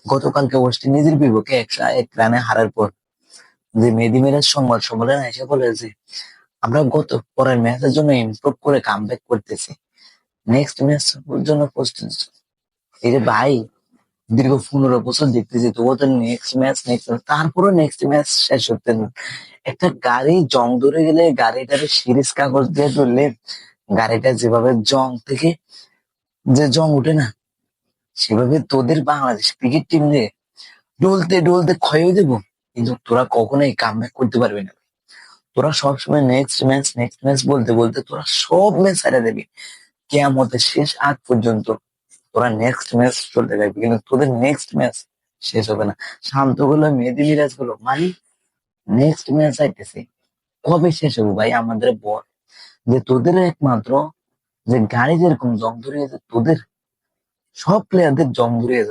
গতকালকে ওয়েস্ট ইন্ডিজের বিপক্ষে 101 রানে হারার পর যে মেহেদী মিরাজ সংবাদ সম্মেলনে এসে বলে যে আমরা পরের ম্যাচের জন্য ইমপ্রুভ করে কামব্যাক করতেছি, নেক্সট ম্যাচ জন্য প্রস্তুত। এই যে ভাই, দীর্ঘ 15 বছর দেখতেছি তবুও তো তারপরে নেক্সট ম্যাচ শেষ হতে না। একটা গাড়ি জং ধরে গেলে গাড়িটারে সিরিজ কাগজ দিয়ে ধরলে গাড়িটা যেভাবে জং থেকে যে জং উঠে না, সেভাবে তোদের বাংলাদেশ ক্রিকেট টিম রে ডলতে ডলতে ক্ষয় হয়ে দেবো। কিন্তু তোরা কখনোই কামব্যাক করতে পারবি না। তোরা সবসময় নেক্সট ম্যাচ বলতে বলতে তোরা সব ম্যাচ হারিয়ে দেবি। কিয়ামতের শেষ আগ পর্যন্ত তোরা নেক্সট ম্যাচ চলতে থাকবে, কিন্তু তোদের নেক্সট ম্যাচ শেষ হবে না। শান্ত গুলো, মেহেদী মিরাজ গুলো মানে নেক্সট ম্যাচ আইতেছে, কবে শেষ হবে ভাই আমাদের বল। যে তোদের একমাত্র যে গাড়ি যেরকম জং ধরে গেছে, তোদের সব প্লেয়ারদের জং ধরে গেছে।